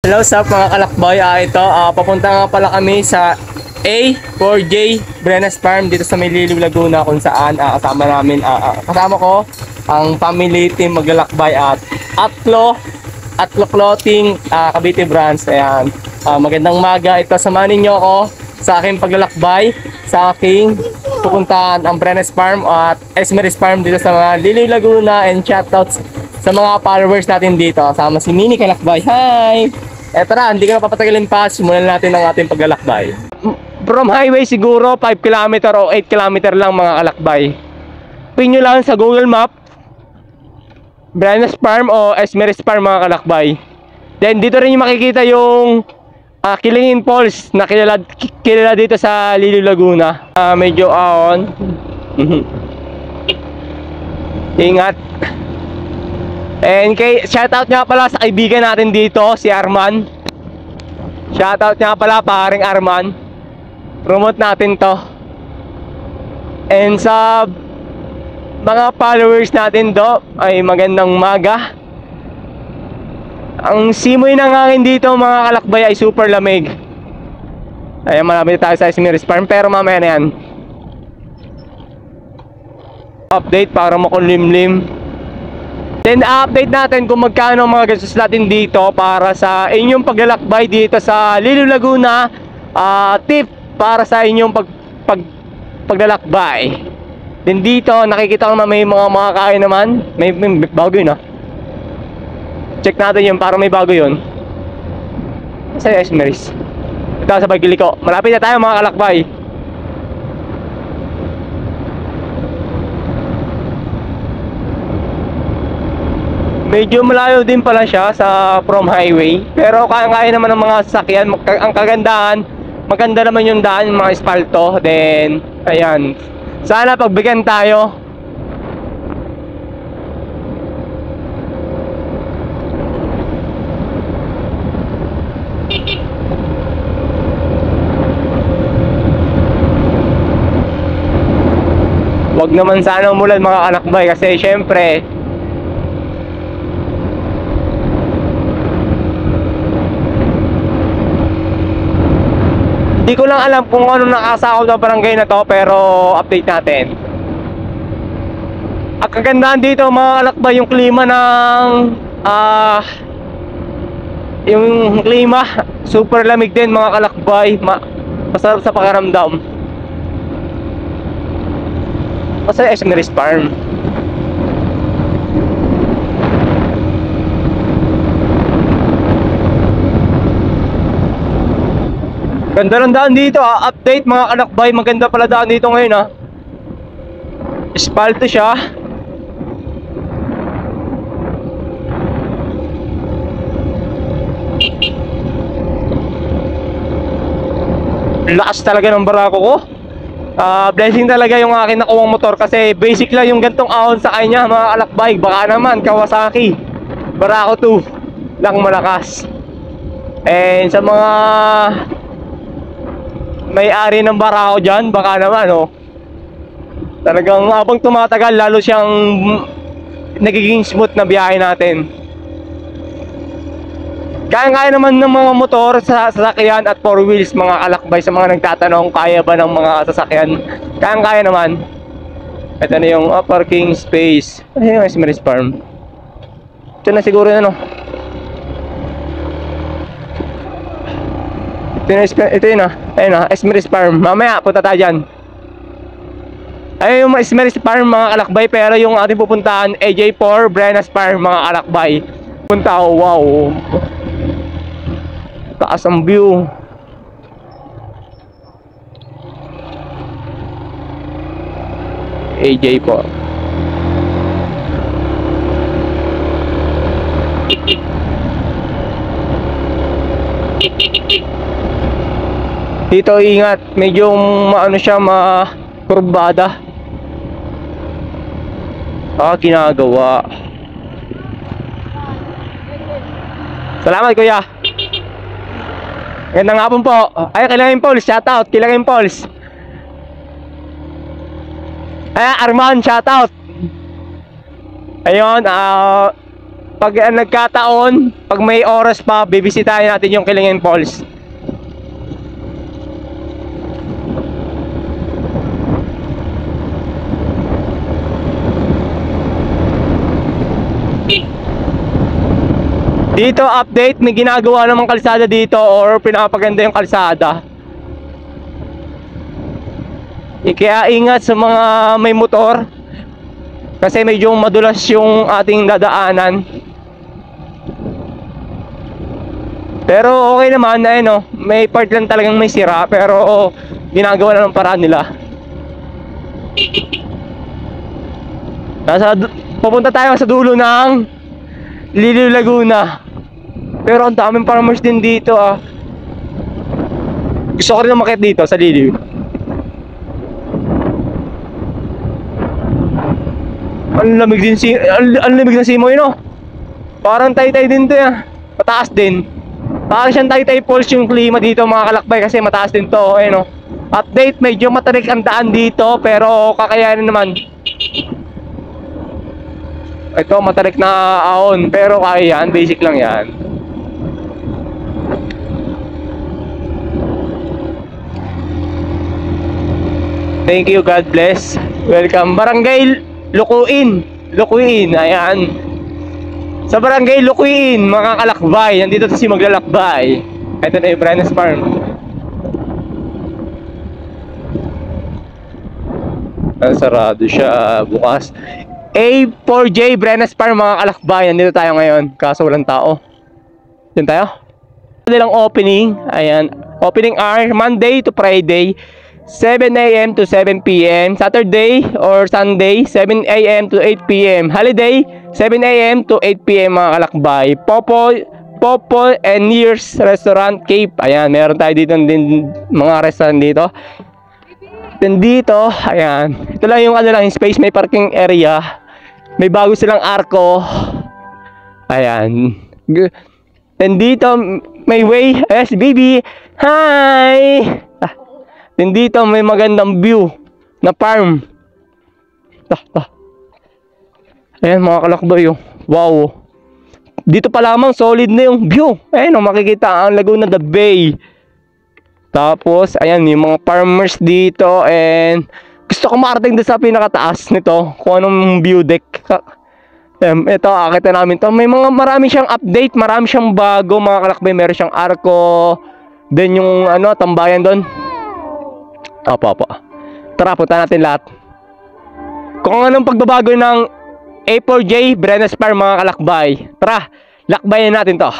Hello sa mga kalakbay, papunta nga pala kami sa A4J Brenes Farm dito sa Mililiw, Laguna, kung saan kasama ko ang family team maglalakbay at Atlo Clothing, Cavite branch. Ayan, magandang maga. Ito, samahan ninyo ako sa aking paglalakbay, sa aking pupuntahan ang Brenes Farm at Esmeris Farm dito sa Mililiw, Laguna, and shoutouts sa mga followers natin dito. Sama si Mini Kalakbay. Hi! Eto na, hindi ko na papatagalin pa. Simulan natin ang ating paglalakbay. From highway siguro 5 km o 8 km lang mga kalakbay. Pin nyo lang sa Google Map Brenes Farm o Esmeris Farm mga kalakbay. Then dito rin yung makikita yung Kilingin Falls na kilala dito sa Liliw, Laguna. Medyo on. Ingat. And shoutout nga pala sa kaibigan natin dito, si Arman. Shoutout nga pala paring Arman. Promote natin to. And sa mga followers natin do, ay magandang maga. Ang simoy ng hangin dito mga kalakbay ay super lamig. Ayan, malapit tayo sa Esmeris Farm, pero mamaya na yan. Update para makulimlim. Then update natin kung magkano mga gastos natin dito para sa inyong paglalakbay dito sa Liliw, Laguna. Tip para sa inyong paglalakbay. Then dito nakikita ko na may mga makakain naman. May bago yun Check natin yun para may bago yun. Sa Esmeris. Ito sa Pagkiliko. Malapit na tayo mga kalakbay. Medyo malayo din pala siya sa from highway, pero kaya naman ng mga sasakyan. Ang kagandahan, maganda naman yung daan, yung mga espalto. Then ayan, sana pagbigyan tayo. Wag naman sana umulan mga kalakbay, kasi syempre hindi ko lang alam kung ano nakasakop na barangay na to, pero update natin. Ang kagandahan dito mga kalakbay, yung klima ng yung klima super lamig din mga kalakbay. Masarap sa pakiramdam. Masarap Esmeris Farm. Ganda ng daan dito update mga kalakbay, maganda pala daan dito ngayon Espalto siya. Lakas talaga ng barako ko. Blessing talaga yung akin nakuwang motor, kasi basic lang yung gantong ahon sa kanya mga kalakbay. Baka naman Kawasaki Barako 2 lang malakas. And sa mga may-ari ng barako dyan, baka naman talagang habang tumatagal lalo siyang nagiging smooth na biyahe natin. Kaya naman ng mga motor sa sasakyan at 4 wheels mga kalakbay. Sa mga nagtatanong kaya ba ng mga sasakyan, kaya naman. Ito na yung parking space. Ano yung Esmeris Farm? Ito na siguro yun Ito yun ayun Esmeris Farm. Mamaya punta tayo dyan. Ayun yung Esmeris Farm mga kalakbay, pero yung ating pupuntahan AJ4 Brenes Farm mga kalakbay. Punta wow, taas ang view. AJ4. Dito ingat, medyo siya, makurbada. Ginagawa. Salamat kuya. Gandang hapon po. Ay, Kilangin Falls, shoutout Kilangin Falls. Ay, Arman, shoutout. Ayun, pag nagkataon, pag may oras pa, bibisitahin natin yung Kilingen Falls. Dito update, may ginagawa namang kalsada dito or pinapaganda yung kalsada. Kaya ingat sa mga may motor kasi medyo madulas yung ating dadaanan. Pero okay naman, no, may part lang talagang may sira pero ginagawa na ng paraan nila. Papunta tayo sa dulo ng Liliw, Laguna. Pero ang daming farmers din dito ah. Gusto ko rin umakyat dito sa Liliw. Ang lamig din ang lamig ng simoy, no? Parang Taytay din 'to ah. Mataas din. Parang siyang Taytay Falls yung klima dito mga kalakbay kasi mataas din 'to, eh no. Update, medyo matarik ang daan dito pero kakayanin naman. Ito matarik na ahon pero kaya yan, basic lang yan. Thank you, God bless. Welcome. Barangay Lukuin. Lukuin, ayan. Sa Barangay Lukuin, mga kalakbay. Nandito si maglalakbay. Ito na yung Brenes Farm. Sarado siya bukas. A4J Brenes Farm, mga kalakbay. Nandito tayo ngayon. Kaso walang tao. Diyan tayo. Nilang opening. Ayan. Opening hour, Monday to Friday. 7 AM to 7 PM. Saturday or Sunday, 7 AM to 8 PM. Holiday, 7 AM to 8 PM, mga kalakbay. Popo and Nears Restaurant Cape. Ayan, meron tayo dito din mga restaurant dito. Then dito, ayan. Ito lang yung yung space, may parking area. May bago silang arko. Ayan. And dito, may way. Yes, baby. Hi! Then dito may magandang view na farm. Ayan mga kalakbay, oh. Wow. Dito pa lamang solid na yung view. Ayan, oh, makikita ang Laguna the Bay. Tapos ayan yung mga farmers dito. And gusto ko makarating doon sa pinakataas nito kung anong view deck. Ito, akita namin to. May mga marami siyang update, marami siyang bago mga kalakbay. Meron siyang arko. Then yung tambayan doon. Opo. Tara, punta natin lahat. Kung anong pagbabago ng A4J Brenes Farm, mga kalakbay. Tara, lakbayin natin to.